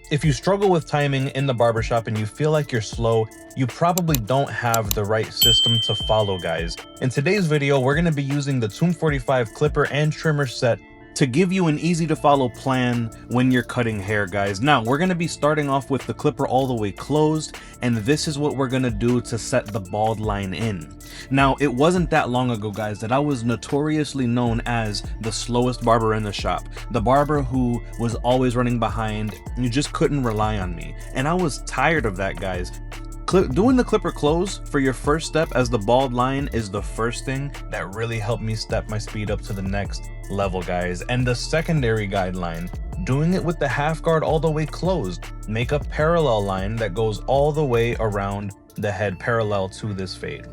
If you struggle with timing in the barbershop and you feel like you're slow, you probably don't have the right system to follow, guys. In today's video, we're gonna be using the Tomb 45 clipper and trimmer set to give you an easy to follow plan when you're cutting hair, guys. Now, we're gonna be starting off with the clipper all the way closed, and this is what we're gonna do to set the bald line in. Now, it wasn't that long ago, guys, that I was notoriously known as the slowest barber in the shop. The barber who was always running behind, you just couldn't rely on me. And I was tired of that, guys. Doing the clipper close for your first step as the bald line is the first thing that really helped me step my speed up to the next level, guys. And the secondary guideline, doing it with the half guard all the way closed, make a parallel line that goes all the way around the head parallel to this fade.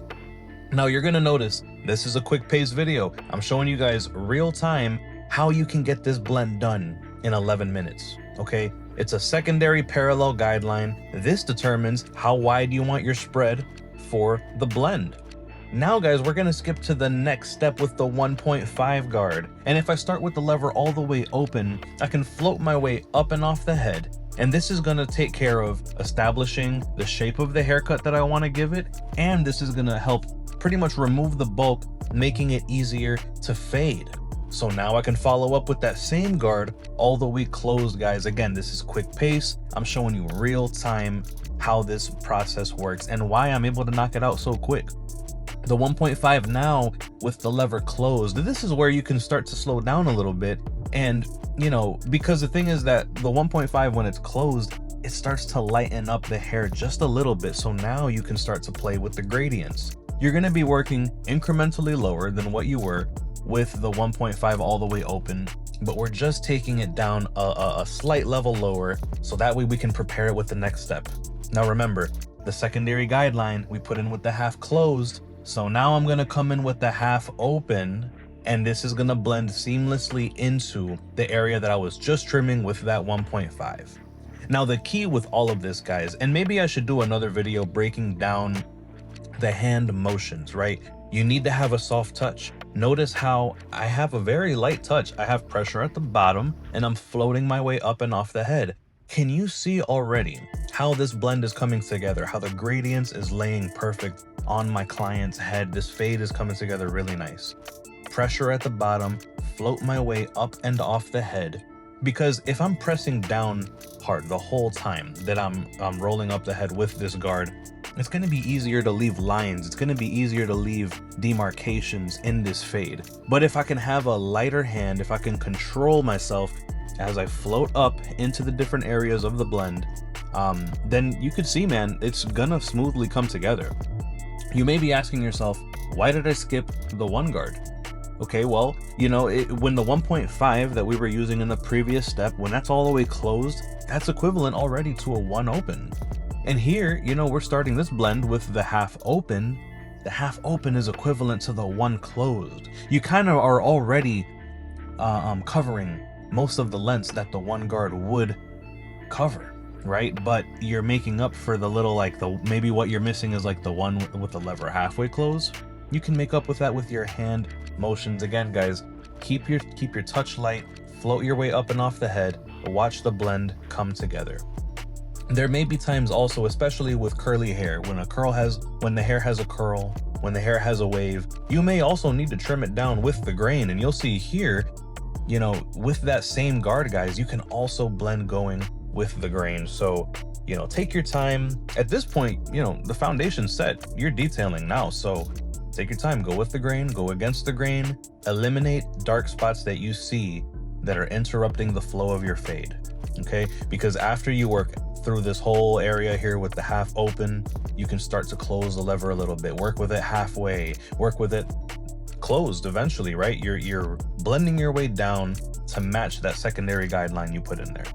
Now you're gonna notice this is a quick pace video. I'm showing you guys real time how you can get this blend done in 11 minutes, okay? It's a secondary parallel guideline. This determines how wide you want your spread for the blend. Now, guys, we're gonna skip to the next step with the 1.5 guard. And if I start with the lever all the way open, I can float my way up and off the head. And this is gonna take care of establishing the shape of the haircut that I wanna give it. And this is gonna help pretty much remove the bulk, making it easier to fade. So now I can follow up with that same guard all the way closed, guys. Again, this is quick pace. I'm showing you real time how this process works and why I'm able to knock it out so quick. The 1.5 now with the lever closed, this is where you can start to slow down a little bit. And, you know, because the thing is that the 1.5, when it's closed, it starts to lighten up the hair just a little bit. So now you can start to play with the gradients. You're gonna be working incrementally lower than what you were with the 1.5 all the way open, but we're just taking it down a slight level lower so that way we can prepare it with the next step. Now remember, the secondary guideline we put in with the half closed, so now I'm gonna come in with the half open, and this is gonna blend seamlessly into the area that I was just trimming with that 1.5. Now the key with all of this, guys, and maybe I should do another video breaking down the hand motions, right? You need to have a soft touch. Notice how I have a very light touch. I have pressure at the bottom and I'm floating my way up and off the head. Can you see already how this blend is coming together? How the gradients is laying perfect on my client's head. This fade is coming together really nice. Pressure at the bottom, float my way up and off the head. Because if I'm pressing down hard the whole time that I'm rolling up the head with this guard, it's gonna be easier to leave lines. It's gonna be easier to leave demarcations in this fade. But if I can have a lighter hand, if I can control myself as I float up into the different areas of the blend, then you could see, man, it's gonna smoothly come together. You may be asking yourself, why did I skip the one guard? Okay, well, you know, when the 1.5 that we were using in the previous step, when that's all the way closed, that's equivalent already to a 1 open. And here, you know, we're starting this blend with the half open. The half open is equivalent to the 1 closed. You kind of are already covering most of the lengths that the 1 guard would cover, right? But you're making up for the little, like, maybe what you're missing is like the one with the lever halfway closed. You can make up with that with your hand motions. Again, guys, keep your touch light, float your way up and off the head, watch the blend come together. There may be times also, especially with curly hair, when the hair has a curl, when the hair has a wave, you may also need to trim it down with the grain. And you'll see here, you know, with that same guard, guys, you can also blend going with the grain. So, you know, take your time. At this point, you know, the foundation's set, you're detailing now. So take your time, go with the grain, go against the grain, eliminate dark spots that you see that are interrupting the flow of your fade, okay? Because after you work through this whole area here with the half open, you can start to close the lever a little bit, work with it halfway, work with it closed eventually, right? You're blending your way down to match that secondary guideline you put in there.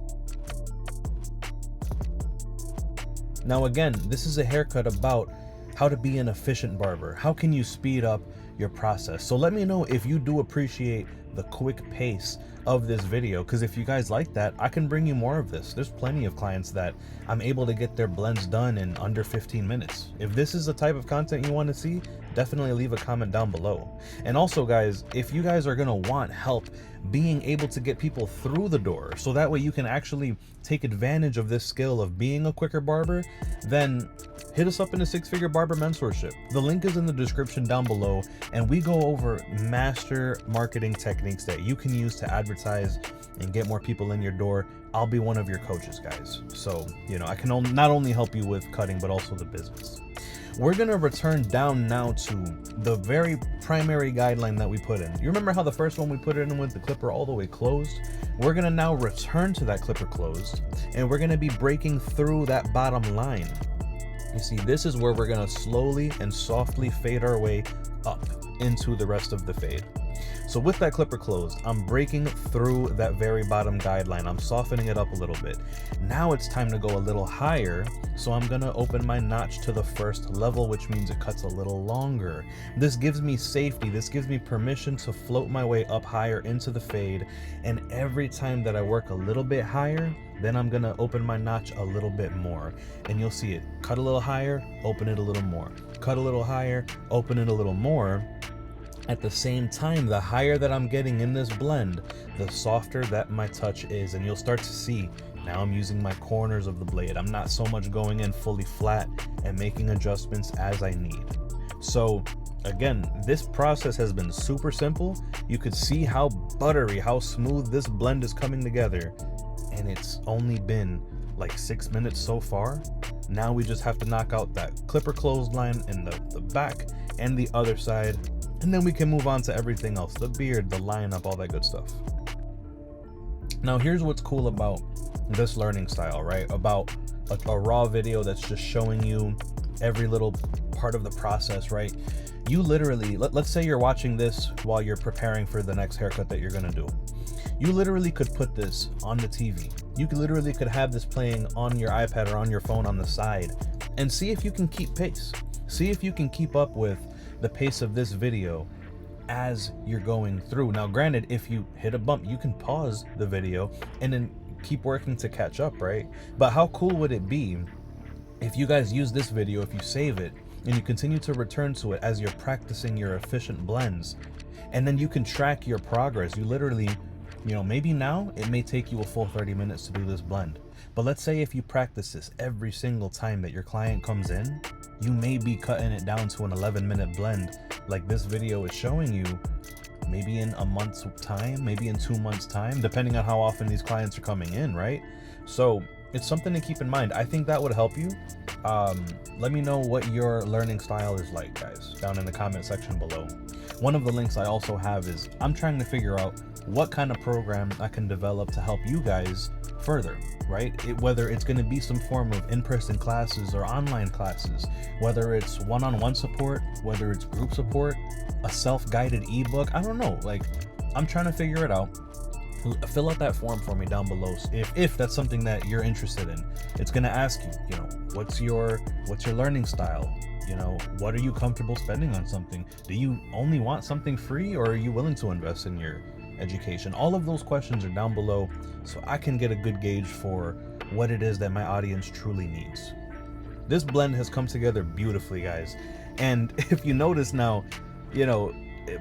Now again, this is a haircut about how to be an efficient barber. How can you speed up your process? So let me know if you do appreciate the quick pace of this video, because if you guys like that, I can bring you more of this. There's plenty of clients that I'm able to get their blends done in under 15 minutes. If this is the type of content you want to see, definitely leave a comment down below. And also guys, if you guys are gonna want help being able to get people through the door, so that way you can actually take advantage of this skill of being a quicker barber, then hit us up in the 6-Figure Barber Mentorship. The link is in the description down below, and we go over master marketing techniques that you can use to advertise and get more people in your door. I'll be one of your coaches, guys. So, you know, I can not only help you with cutting, but also the business. We're gonna return down now to the very primary guideline that we put in. You remember how the first one we put it in with the clipper all the way closed? We're gonna now return to that clipper closed, and we're gonna be breaking through that bottom line. You see, this is where we're gonna slowly and softly fade our way up into the rest of the fade. So with that clipper closed, I'm breaking through that very bottom guideline. I'm softening it up a little bit. Now it's time to go a little higher. So I'm gonna open my notch to the first level, which means it cuts a little longer. This gives me safety. This gives me permission to float my way up higher into the fade. And every time that I work a little bit higher, then I'm gonna open my notch a little bit more. And you'll see it cut a little higher, open it a little more. Cut a little higher, open it a little more. At the same time, the higher that I'm getting in this blend, the softer that my touch is. And you'll start to see, now I'm using my corners of the blade. I'm not so much going in fully flat and making adjustments as I need. So again, this process has been super simple. You could see how buttery, how smooth this blend is coming together. And it's only been like 6 minutes so far. Now we just have to knock out that clipper clothesline in the back and the other side. And then we can move on to everything else, the beard, the lineup, all that good stuff. Now, here's what's cool about this learning style, right? About a raw video that's just showing you every little part of the process, right? You literally, let's say you're watching this while you're preparing for the next haircut that you're gonna do. You literally could put this on the TV. You literally could have this playing on your iPad or on your phone on the side and see if you can keep pace. See if you can keep up with the pace of this video as you're going through. Now, granted, if you hit a bump, you can pause the video and then keep working to catch up, right? But how cool would it be if you guys use this video, if you save it and you continue to return to it as you're practicing your efficient blends, and then you can track your progress. You literally, you know, maybe now it may take you a full 30 minutes to do this blend, but let's say if you practice this every single time that your client comes in, you may be cutting it down to an 11-minute blend like this video is showing you, maybe in a month's time, maybe in 2 months' time, depending on how often these clients are coming in, right? So it's something to keep in mind. I think that would help you. Let me know what your learning style is like, guys, down in the comment section below. One of the links I also have is I'm trying to figure out what kind of program I can develop to help you guys further, right? Whether it's going to be some form of in-person classes or online classes, whether it's one-on-one support, whether it's group support, a self-guided ebook, I don't know. Like, I'm trying to figure it out. Fill out that form for me down below if that's something that you're interested in. It's going to ask you, you know, what's your learning style? You know, what are you comfortable spending on something? Do you only want something free, or are you willing to invest in your education? All of those questions are down below, so I can get a good gauge for what it is that my audience truly needs. This blend has come together beautifully, guys. And if you notice now, you know,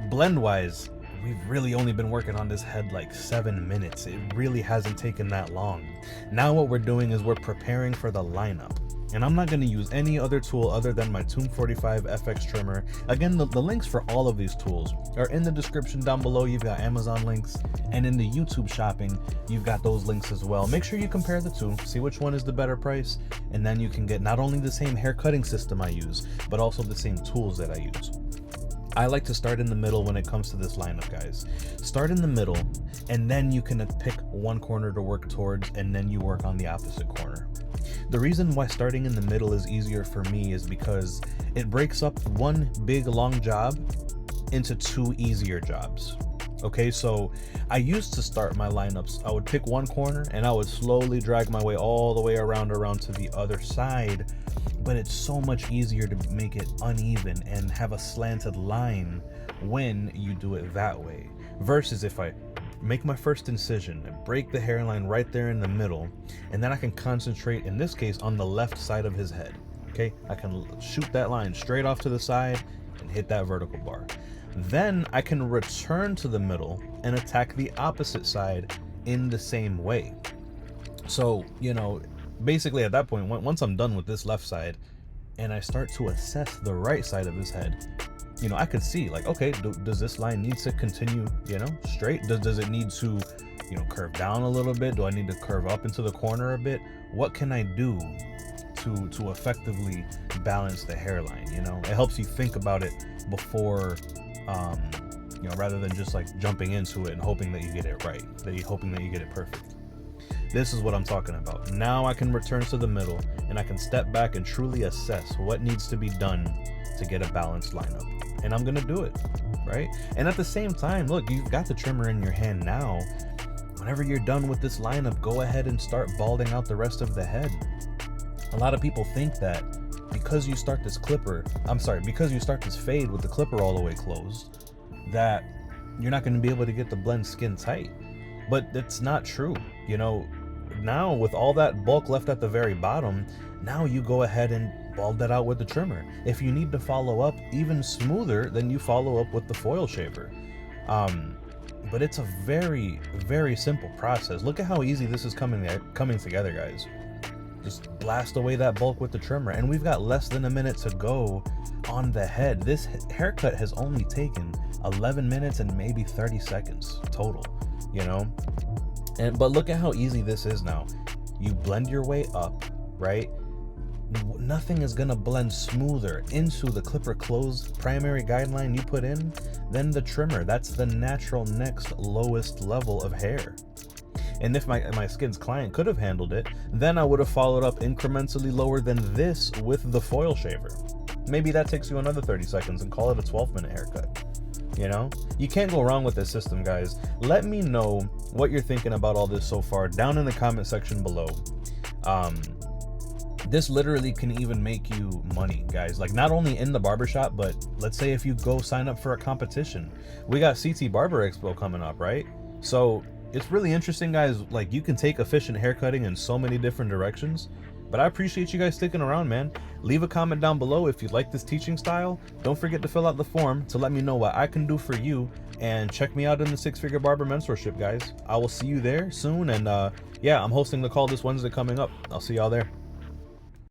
blend wise, we've really only been working on this head like 7 minutes. It really hasn't taken that long. Now what we're doing is we're preparing for the lineup. And I'm not going to use any other tool other than my Tomb 45 FX trimmer. Again, the links for all of these tools are in the description down below. You've got Amazon links, and in the YouTube shopping, you've got those links as well. Make sure you compare the two, see which one is the better price, and then you can get not only the same hair cutting system I use, but also the same tools that I use. I like to start in the middle when it comes to this lineup, guys. Start in the middle, and then you can pick one corner to work towards, and then you work on the opposite corner. The reason why starting in the middle is easier for me is because it breaks up one big long job into 2 easier jobs. Okay, so I used to start my lineups, I would pick one corner and I would slowly drag my way all the way around to the other side, but it's so much easier to make it uneven and have a slanted line when you do it that way, versus if I make my first incision and break the hairline right there in the middle, and then I can concentrate, in this case, on the left side of his head. Okay, I can shoot that line straight off to the side and hit that vertical bar. Then I can return to the middle and attack the opposite side in the same way. So, you know, basically at that point, once I'm done with this left side and I start to assess the right side of his head, you know, I could see like, okay, does this line need to continue, you know, straight? Does it need to, you know, curve down a little bit? Do I need to curve up into the corner a bit? What can I do to effectively balance the hairline? You know, it helps you think about it before, you know, rather than just like jumping into it and hoping that you get it right, hoping that you get it perfect. This is what I'm talking about. Now I can return to the middle and I can step back and truly assess what needs to be done to get a balanced lineup. And I'm gonna do it, right? And at the same time, look, you've got the trimmer in your hand now. Whenever you're done with this lineup, go ahead and start balding out the rest of the head. A lot of people think that because you start this fade with the clipper all the way closed, that you're not gonna be able to get the blend skin tight. But that's not true. You know, now with all that bulk left at the very bottom, now you go ahead and bald that out with the trimmer. If you need to follow up even smoother, then you follow up with the foil shaver. But it's a very, very simple process. Look at how easy this is coming together, guys. Just blast away that bulk with the trimmer, and we've got less than a minute to go on the head. This haircut has only taken 11 minutes and maybe 30 seconds total, you know? But look at how easy this is now. You blend your way up, right? Nothing is gonna blend smoother into the clipper closed primary guideline you put in than the trimmer. That's the natural next lowest level of hair. And if my Skids client could have handled it, then I would have followed up incrementally lower than this with the foil shaver. Maybe that takes you another 30 seconds and call it a 12-minute haircut. You know, you can't go wrong with this system, guys. Let me know what you're thinking about all this so far down in the comment section below. This literally can even make you money, guys. Like, not only in the barbershop, but let's say if you go sign up for a competition. We got CT Barber Expo coming up, right? So it's really interesting, guys. Like, you can take efficient haircutting in so many different directions. But I appreciate you guys sticking around, man. Leave a comment down below if you like this teaching style. Don't forget to fill out the form to let me know what I can do for you. And check me out in the 6-Figure Barber Mentorship, guys. I will see you there soon. And yeah, I'm hosting the call this Wednesday coming up. I'll see y'all there.